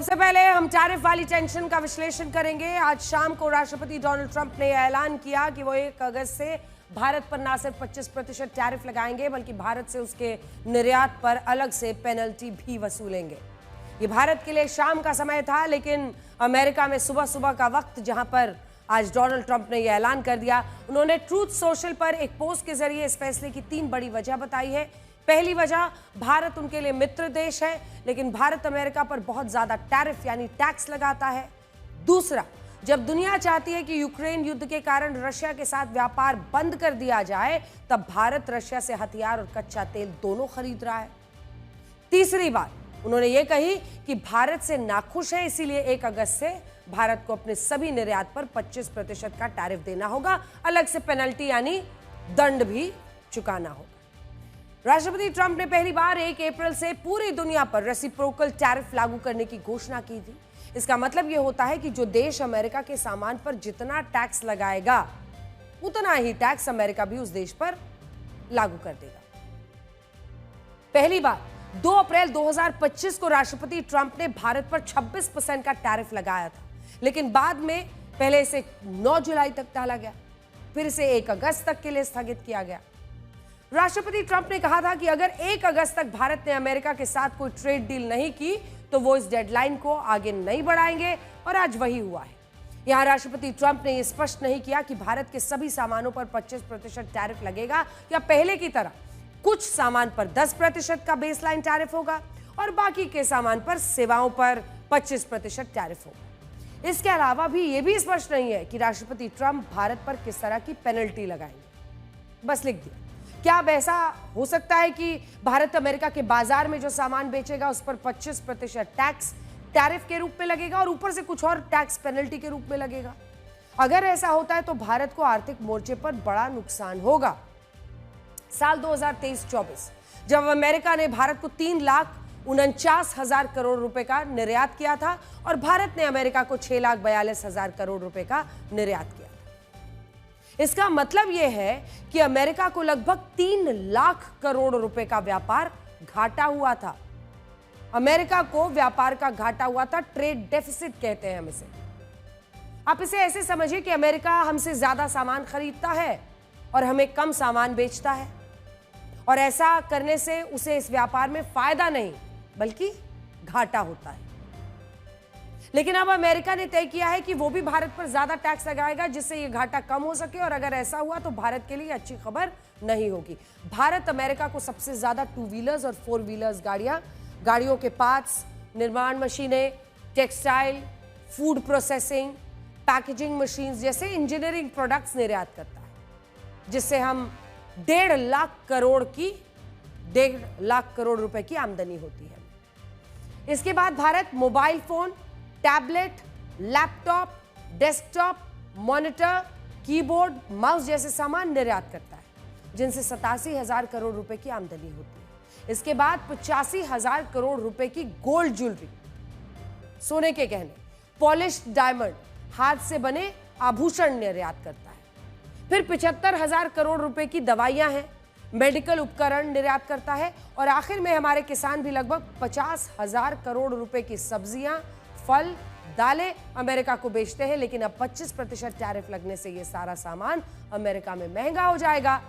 सबसे पहले हम टैरिफ वाली टेंशन का विश्लेषण करेंगे। आज शाम को राष्ट्रपति डोनाल्ड ट्रंप ने ऐलान किया कि वो 1 अगस्त से भारत पर न सिर्फ 25% टैरिफ लगाएंगे बल्कि भारत से उसके निर्यात पर अलग से पेनल्टी भी वसूलेंगे। ये भारत के लिए शाम का समय था, लेकिन अमेरिका में सुबह सुबह का वक्त, जहां पर आज डोनाल्ड ट्रंप ने यह ऐलान कर दिया। उन्होंने ट्रूथ सोशल पर एक पोस्ट के जरिए इस फैसले की 3 बड़ी वजह बताई है। पहली वजह, भारत उनके लिए मित्र देश है, लेकिन भारत अमेरिका पर बहुत ज्यादा टैरिफ यानी टैक्स लगाता है। दूसरा, जब दुनिया चाहती है कि यूक्रेन युद्ध के कारण रशिया के साथ व्यापार बंद कर दिया जाए, तब भारत रशिया से हथियार और कच्चा तेल दोनों खरीद रहा है। तीसरी बात उन्होंने ये कही कि भारत से नाखुश है, इसीलिए 1 अगस्त से भारत को अपने सभी निर्यात पर 25% का टैरिफ देना होगा, अलग से पेनल्टी यानी दंड भी चुकाना होगा। राष्ट्रपति ट्रंप ने पहली बार 1 अप्रैल से पूरी दुनिया पर रेसिप्रोकल टैरिफ लागू करने की घोषणा की थी। इसका मतलब यह होता है कि जो देश अमेरिका के सामान पर जितना टैक्स लगाएगा, उतना ही टैक्स अमेरिका भी उस देश पर लागू कर देगा। पहली बार 2 अप्रैल 2025 को राष्ट्रपति ट्रंप ने भारत पर 26% का टैरिफ लगाया था, लेकिन बाद में पहले इसे 9 जुलाई तक टाला गया, फिर इसे 1 अगस्त तक के लिए स्थगित किया गया। राष्ट्रपति ट्रंप ने कहा था कि अगर 1 अगस्त तक भारत ने अमेरिका के साथ कोई ट्रेड डील नहीं की तो वो इस डेडलाइन को आगे नहीं बढ़ाएंगे, और आज वही हुआ है। यहां राष्ट्रपति ट्रंप ने यह स्पष्ट नहीं किया कि भारत के सभी सामानों पर 25% टैरिफ लगेगा या पहले की तरह कुछ सामान पर 10% का बेसलाइन टैरिफ होगा और बाकी के सामान पर, सेवाओं पर 25% टैरिफ होगा। इसके अलावा भी यह भी स्पष्ट नहीं है कि राष्ट्रपति ट्रंप भारत पर किस तरह की पेनल्टी लगाएंगे। बस लिख दिया। क्या अब ऐसा हो सकता है कि भारत अमेरिका के बाजार में जो सामान बेचेगा उस पर 25% टैक्स टैरिफ के रूप में लगेगा और ऊपर से कुछ और टैक्स पेनल्टी के रूप में लगेगा? अगर ऐसा होता है तो भारत को आर्थिक मोर्चे पर बड़ा नुकसान होगा। साल 2023-24 जब अमेरिका ने भारत को 3,49,000 करोड़ रुपए का निर्यात किया था और भारत ने अमेरिका को 6,42,000 करोड़ रुपए का निर्यात किया। इसका मतलब यह है कि अमेरिका को लगभग 3 लाख करोड़ रुपए का व्यापार घाटा हुआ था। अमेरिका को व्यापार का घाटा हुआ था, ट्रेड डेफिसिट कहते हैं हम इसे। आप इसे ऐसे समझिए कि अमेरिका हमसे ज्यादा सामान खरीदता है और हमें कम सामान बेचता है, और ऐसा करने से उसे इस व्यापार में फायदा नहीं बल्कि घाटा होता है। लेकिन अब अमेरिका ने तय किया है कि वो भी भारत पर ज्यादा टैक्स लगाएगा जिससे ये घाटा कम हो सके, और अगर ऐसा हुआ तो भारत के लिए अच्छी खबर नहीं होगी। भारत अमेरिका को सबसे ज्यादा 2 व्हीलर्स और 4 व्हीलर्स गाड़ियों के पार्ट्स, निर्माण मशीनें, textile, food processing, packaging machines जैसे इंजीनियरिंग प्रोडक्ट्स निर्यात करता है, जिससे हम 1.5 लाख करोड़ रुपए की आमदनी होती है। इसके बाद Bharat mobile phone, tablet, laptop, desktop, monitor, keyboard, mouse जैसे सामान निर्यात करता है, जिनसे 87,000 करोड़ रुपए की आमदनी होती है। इसके बाद 85,000 करोड़ रुपए की गोल्ड ज्वेलरी, सोने के गहने, पॉलिश्ड डायमंड, हाथ से बने आभूषण निर्यात करता है। फिर 75,000 करोड़ रुपए की दवाइयां हैं, मेडिकल उपकरण निर्यात करता है, और आखिर में हमारे किसान भी लगभग 50,000 करोड़ रुपए की सब्जियां, फल, दालें अमेरिका को बेचते हैं। लेकिन अब 25% टैरिफ लगने से यह सारा सामान अमेरिका में महंगा हो जाएगा,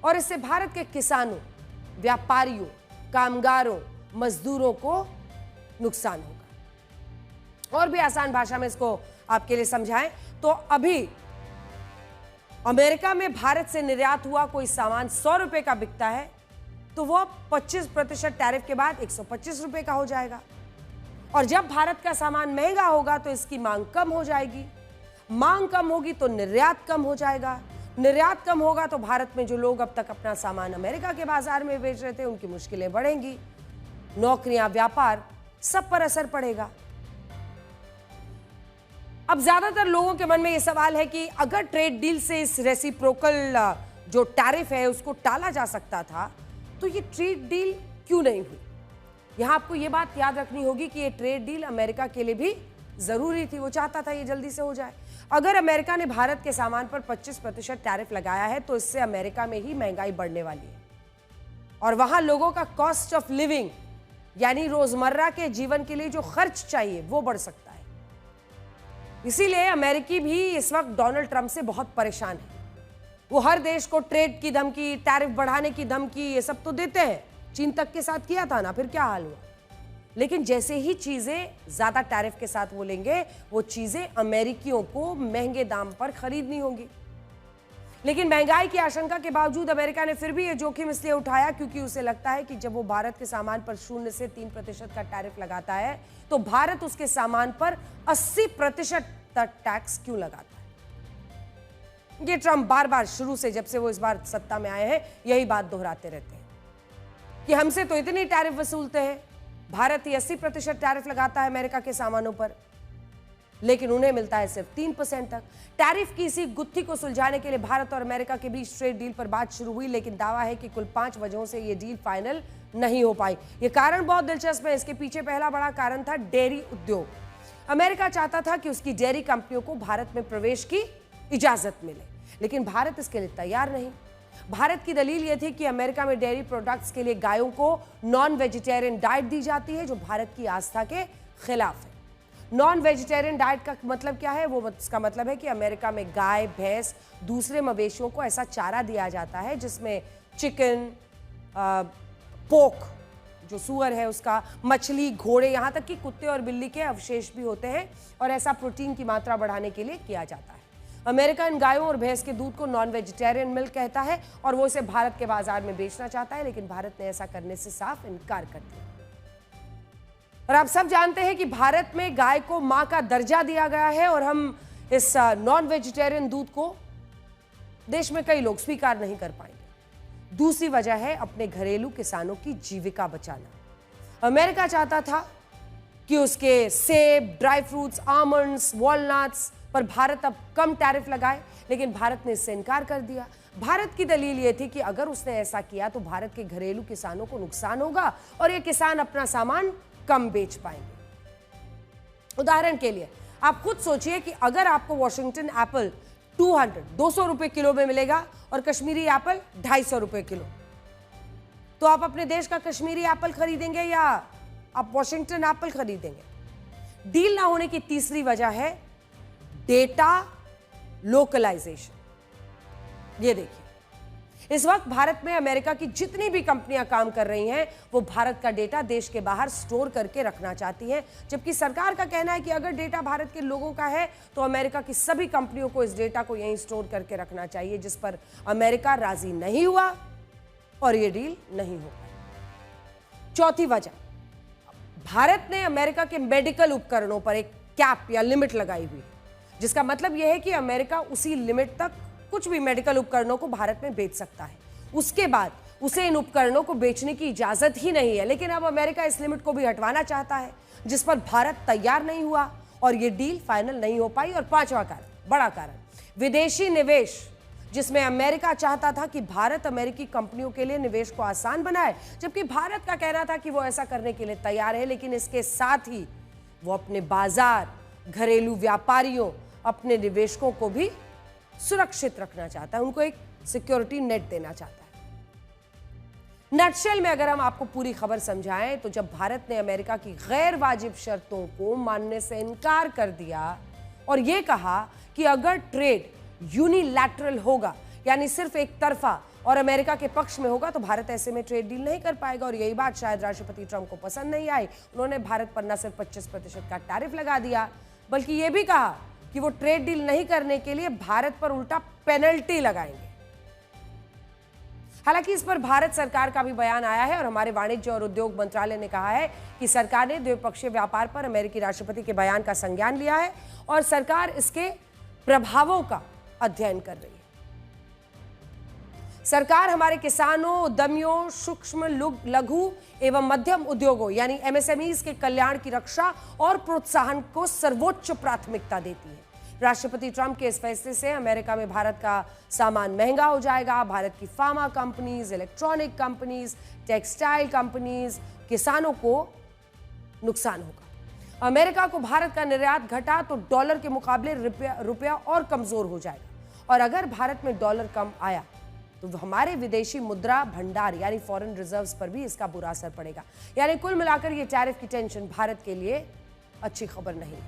और इससे भारत के किसानों, व्यापारियों, कामगारों, मजदूरों को नुकसान होगा। और भी आसान भाषा में इसको आपके लिए समझाएं तो अभी अमेरिका में भारत से निर्यात हुआ कोई सामान 100 रुपए का बिकता है तो वो 25% टैरिफ के बाद 125 रुपए का हो जाएगा, और जब भारत का सामान महंगा होगा तो इसकी मांग कम हो जाएगी। मांग कम होगी तो निर्यात कम हो जाएगा। निर्यात कम होगा तो भारत में जो लोग अब तक अपना सामान अमेरिका के बाजार में बेच रहे थे उनकी मुश्किलें बढ़ेंगी, नौकरियां, व्यापार, सब पर असर पड़ेगा। अब ज्यादातर लोगों के मन में यह सवाल है कि अगर ट्रेड डील से इस रेसिप्रोकल जो टैरिफ है उसको टाला जा सकता था तो ये ट्रेड डील क्यों नहीं हुई? यहां आपको यह बात याद रखनी होगी कि ये ट्रेड डील अमेरिका के लिए भी जरूरी थी। वो चाहता था ये जल्दी से हो जाए। अगर अमेरिका ने भारत के सामान पर 25% टैरिफ लगाया है तो इससे अमेरिका में ही महंगाई बढ़ने वाली है, और वहां लोगों का कॉस्ट ऑफ लिविंग यानी रोजमर्रा के जीवन के लिए जो खर्च चाहिए वो बढ़ सकता है। इसीलिए अमेरिकी भी इस वक्त डोनाल्ड ट्रंप से बहुत परेशान है। वो हर देश को ट्रेड की धमकी, टैरिफ बढ़ाने की धमकी, ये सब तो देते हैं। चीन तक के साथ किया था ना, फिर क्या हाल हुआ। लेकिन जैसे ही चीजें ज्यादा टैरिफ के साथ बोलेंगे, वो चीजें अमेरिकियों को महंगे दाम पर खरीदनी होंगी। लेकिन महंगाई की आशंका के बावजूद अमेरिका ने फिर भी ये जोखिम इसलिए उठाया क्योंकि उसे लगता है कि जब वो भारत के सामान पर 0 से 3% का टैरिफ लगाता है तो भारत उसके सामान पर 80% तक टैक्स क्यों लगाता है। ये ट्रंप बार बार शुरू से, जब से वो इस बार सत्ता में आए हैं, यही बात दोहराते रहते हैं कि हमसे तो इतनी टैरिफ वसूलते हैं। भारत ही 80% टैरिफ लगाता है अमेरिका के सामानों पर, लेकिन उन्हें मिलता है सिर्फ 3% तक। टैरिफ की इसी गुत्थी को सुलझाने के लिए भारत और अमेरिका के बीच ट्रेड डील पर बात शुरू हुई, लेकिन दावा है कि कुल 5 वजहों से यह डील फाइनल नहीं हो पाई। यह कारण बहुत दिलचस्प है। इसके पीछे पहला बड़ा कारण था डेयरी उद्योग। अमेरिका चाहता था कि उसकी डेयरी कंपनियों को भारत में प्रवेश की इजाजत मिले, लेकिन भारत इसके लिए तैयार नहीं। भारत की दलील यह थी कि अमेरिका में डेयरी प्रोडक्ट्स के लिए गायों को नॉन वेजिटेरियन डाइट दी जाती है, जो भारत की आस्था के खिलाफ है। नॉन वेजिटेरियन डाइट का मतलब क्या है? वो इसका मतलब है कि अमेरिका में गाय, भैंस, दूसरे मवेशियों को ऐसा चारा दिया जाता है जिसमें चिकन, पोर्क जो सूअर है उसका, मछली, घोड़े, यहाँ तक कि कुत्ते और बिल्ली के अवशेष भी होते हैं, और ऐसा प्रोटीन की मात्रा बढ़ाने के लिए किया जाता है। अमेरिका इन गायों और भैंस के दूध को नॉन वेजिटेरियन मिल्क कहता है और वो इसे भारत के बाजार में बेचना चाहता है, लेकिन भारत ने ऐसा करने से साफ इनकार कर दिया। और आप सब जानते हैं कि भारत में गाय को मां का दर्जा दिया गया है और हम इस नॉन वेजिटेरियन दूध को देश में कई लोग स्वीकार नहीं कर पाएंगे। दूसरी वजह है अपने घरेलू किसानों की जीविका बचाना। अमेरिका चाहता था कि उसके सेब, ड्राई फ्रूट्स, आमंड्स, वॉलनट्स पर भारत अब कम टैरिफ लगाए, लेकिन भारत ने इससे इनकार कर दिया। भारत की दलील यह थी कि अगर उसने ऐसा किया तो भारत के घरेलू किसानों को नुकसान होगा और ये किसान अपना सामान कम बेच पाएंगे। उदाहरण के लिए आप खुद सोचिए कि अगर आपको वॉशिंगटन एप्पल 200 रुपए किलो में मिलेगा और कश्मीरी एप्पल 250 रुपए किलो, तो आप अपने देश का कश्मीरी एप्पल खरीदेंगे या आप वॉशिंगटन एप्पल खरीदेंगे? डील ना होने की तीसरी वजह है डेटा लोकलाइजेशन। ये देखिए, इस वक्त भारत में अमेरिका की जितनी भी कंपनियां काम कर रही हैं, वो भारत का डेटा देश के बाहर स्टोर करके रखना चाहती हैं, जबकि सरकार का कहना है कि अगर डेटा भारत के लोगों का है तो अमेरिका की सभी कंपनियों को इस डेटा को यहीं स्टोर करके रखना चाहिए, जिस पर अमेरिका राजी नहीं हुआ और ये डील नहीं हो पाई। चौथी वजह, भारत ने अमेरिका के मेडिकल उपकरणों पर एक कैप या लिमिट लगाई हुई है, जिसका मतलब यह है कि अमेरिका उसी लिमिट तक कुछ भी मेडिकल उपकरणों को भारत में बेच सकता है। उसके बाद उसे इन उपकरणों को बेचने की इजाजत ही नहीं है। लेकिन अब अमेरिका इस लिमिट को भी हटवाना चाहता है, जिस पर भारत तैयार नहीं हुआ और यह डील फाइनल नहीं हो पाई। और पांचवा कारण, बड़ा कारण, विदेशी निवेश, जिसमें अमेरिका चाहता था कि भारत अमेरिकी कंपनियों के लिए निवेश को आसान बनाए, जबकि भारत का कहना था कि वो ऐसा करने के लिए तैयार है, लेकिन इसके साथ ही वो अपने बाजार, घरेलू व्यापारियों, अपने निवेशकों को भी सुरक्षित रखना चाहता है, उनको एक सिक्योरिटी नेट देना चाहता है। नटशेल में अगर हम आपको पूरी खबर समझाएं तो जब भारत ने अमेरिका की गैर वाजिब शर्तों को मानने से इनकार कर दिया और यह कहा कि अगर ट्रेड यूनिलैटरल होगा, यानी सिर्फ एक तरफा और अमेरिका के पक्ष में होगा, तो भारत ऐसे में ट्रेड डील नहीं कर पाएगा। और यही बात शायद राष्ट्रपति ट्रंप को पसंद नहीं आई। उन्होंने भारत पर न सिर्फ 25% का टैरिफ लगा दिया, बल्कि यह भी कहा कि वो ट्रेड डील नहीं करने के लिए भारत पर उल्टा पेनल्टी लगाएंगे। हालांकि इस पर भारत सरकार का भी बयान आया है और हमारे वाणिज्य और उद्योग मंत्रालय ने कहा है कि सरकार ने द्विपक्षीय व्यापार पर अमेरिकी राष्ट्रपति के बयान का संज्ञान लिया है और सरकार इसके प्रभावों का अध्ययन कर रही है। सरकार हमारे किसानों, उद्यमियों, सूक्ष्म, लघु एवं मध्यम उद्योगों यानी एमएसएमईज के कल्याण की रक्षा और प्रोत्साहन को सर्वोच्च प्राथमिकता देती है। राष्ट्रपति ट्रंप के इस फैसले से अमेरिका में भारत का सामान महंगा हो जाएगा। भारत की pharma companies, electronic companies, textile companies, किसानों को नुकसान होगा। अमेरिका को भारत का निर्यात घटा तो डॉलर के मुकाबले रुपया और कमजोर हो जाएगा, और अगर भारत में डॉलर कम आया तो हमारे विदेशी मुद्रा भंडार यानी फॉरेन रिजर्व्स पर भी इसका बुरा असर पड़ेगा। यानी कुल मिलाकर ये टैरिफ की टेंशन भारत के लिए अच्छी खबर नहीं।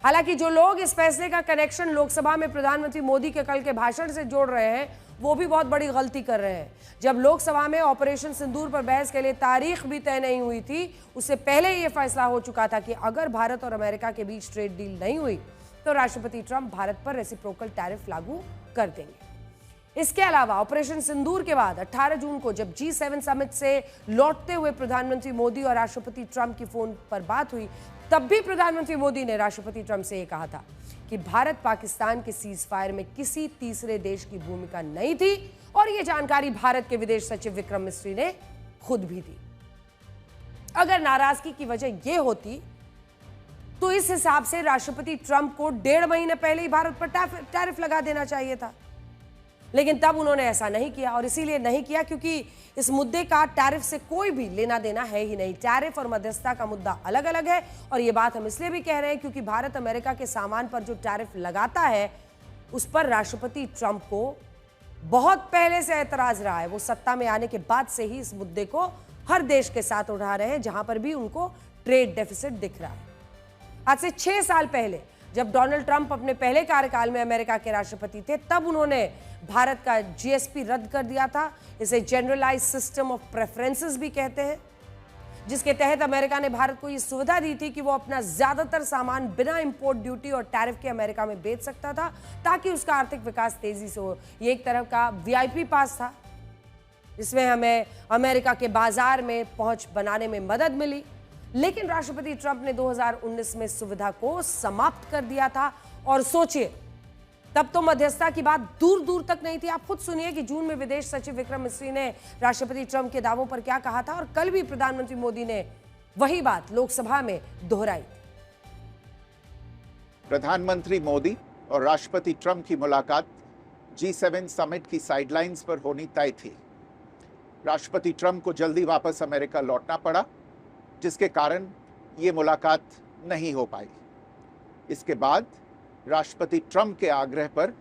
हालांकि जो लोग इस फैसले का कनेक्शन लोकसभा में प्रधानमंत्री मोदी के कल के भाषण से जोड़ रहे हैं, वो भी बहुत बड़ी गलती कर रहे हैं। जब लोकसभा में ऑपरेशन सिंदूर पर बहस के लिए तारीख भी तय नहीं हुई थी, उससे पहले यह फैसला हो चुका था कि अगर भारत और अमेरिका के बीच ट्रेड डील नहीं हुई तो राष्ट्रपति ट्रंप भारत पर रेसिप्रोकल टैरिफ लागू कर देंगे। इसके अलावा ऑपरेशन सिंदूर के बाद 18 जून को जब G7 समिट से लौटते हुए प्रधानमंत्री मोदी और राष्ट्रपति ट्रंप की फोन पर बात हुई, तब भी प्रधानमंत्री मोदी ने राष्ट्रपति ट्रंप से यह कहा था कि भारत पाकिस्तान के सीज फायर में किसी तीसरे देश की भूमिका नहीं थी, और यह जानकारी भारत के विदेश सचिव विक्रम मिस्री ने खुद भी दी। अगर नाराजगी की वजह यह होती तो इस हिसाब से राष्ट्रपति ट्रंप को 1.5 महीने पहले ही भारत पर टैरिफ लगा देना चाहिए था, लेकिन तब उन्होंने ऐसा नहीं किया। और इसीलिए नहीं किया क्योंकि इस मुद्दे का टैरिफ से कोई भी लेना देना है ही नहीं। टैरिफ और मध्यस्थता का मुद्दा अलग अलग है, और यह बात हम इसलिए भी कह रहे हैं क्योंकि भारत अमेरिका के सामान पर जो टैरिफ लगाता है उस पर राष्ट्रपति ट्रंप को बहुत पहले से ऐतराज रहा है। वो सत्ता में आने के बाद से ही इस मुद्दे को हर देश के साथ उठा रहे हैं जहां पर भी उनको ट्रेड डेफिसिट दिख रहा है। आज से 6 साल पहले जब डोनाल्ड ट्रंप अपने पहले कार्यकाल में अमेरिका के राष्ट्रपति थे, तब उन्होंने भारत का GSP रद्द कर दिया था। इसे जनरलाइज सिस्टम ऑफ प्रेफरेंसेस भी कहते हैं, जिसके तहत अमेरिका ने भारत को यह सुविधा दी थी कि वो अपना ज्यादातर सामान बिना इंपोर्ट ड्यूटी और टैरिफ के अमेरिका में बेच सकता था, ताकि उसका आर्थिक विकास तेजी से हो। ये एक तरह का VIP पास था, जिसमें हमें अमेरिका के बाजार में पहुंच बनाने में मदद मिली। लेकिन राष्ट्रपति ट्रंप ने 2019 में सुविधा को समाप्त कर दिया था, और सोचिए तब तो मध्यस्थता की बात दूर दूर तक नहीं थी। आप खुद सुनिए कि जून में विदेश सचिव विक्रम मिस्री ने राष्ट्रपति ट्रंप के दावों पर क्या कहा था, और कल भी प्रधानमंत्री मोदी ने वही बात लोकसभा में दोहराई। प्रधानमंत्री मोदी और राष्ट्रपति ट्रंप की मुलाकात G7 समिट की साइडलाइंस पर होनी तय थी। राष्ट्रपति ट्रंप को जल्दी वापस अमेरिका लौटना पड़ा, जिसके कारण ये मुलाकात नहीं हो पाई। इसके बाद राष्ट्रपति ट्रंप के आग्रह पर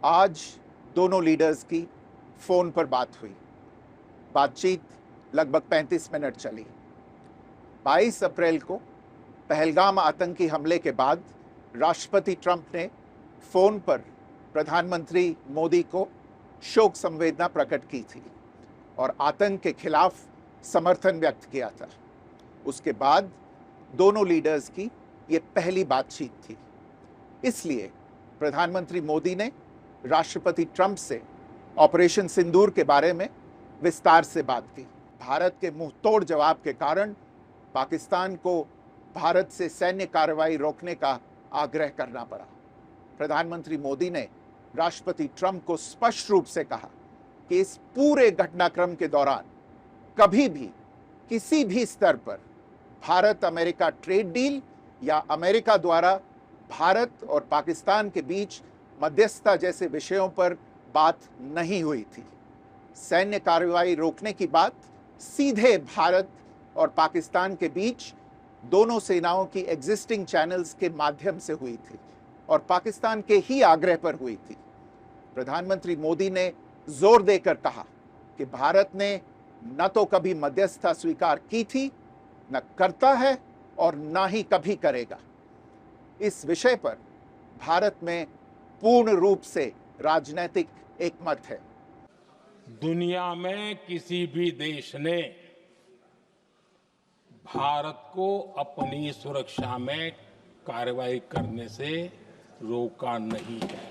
आज दोनों लीडर्स की फोन पर बात हुई। बातचीत लगभग 35 मिनट चली। 22 अप्रैल को पहलगाम आतंकी हमले के बाद राष्ट्रपति ट्रंप ने फोन पर प्रधानमंत्री मोदी को शोक संवेदना प्रकट की थी और आतंक के खिलाफ समर्थन व्यक्त किया था। उसके बाद दोनों लीडर्स की ये पहली बातचीत थी। इसलिए प्रधानमंत्री मोदी ने राष्ट्रपति ट्रंप से ऑपरेशन सिंदूर के बारे में विस्तार से बात की। भारत के मुंहतोड़ जवाब के कारण पाकिस्तान को भारत से सैन्य कार्रवाई रोकने का आग्रह करना पड़ा। प्रधानमंत्री मोदी ने राष्ट्रपति ट्रंप को स्पष्ट रूप से कहा कि इस पूरे घटनाक्रम के दौरान कभी भी किसी भी स्तर पर भारत अमेरिका ट्रेड डील या अमेरिका द्वारा भारत और पाकिस्तान के बीच मध्यस्थता जैसे विषयों पर बात नहीं हुई थी। सैन्य कार्रवाई रोकने की बात सीधे भारत और पाकिस्तान के बीच दोनों सेनाओं की एग्जिस्टिंग चैनल्स के माध्यम से हुई थी और पाकिस्तान के ही आग्रह पर हुई थी। प्रधानमंत्री मोदी ने जोर देकर कहा कि भारत ने न तो कभी मध्यस्थता स्वीकार की थी, न करता है और न ही कभी करेगा। इस विषय पर भारत में पूर्ण रूप से राजनीतिक एकमत है। दुनिया में किसी भी देश ने भारत को अपनी सुरक्षा में कार्रवाई करने से रोका नहीं है।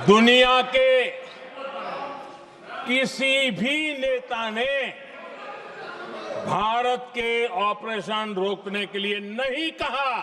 दुनिया के किसी भी नेता ने भारत के ऑपरेशन रोकने के लिए नहीं कहा।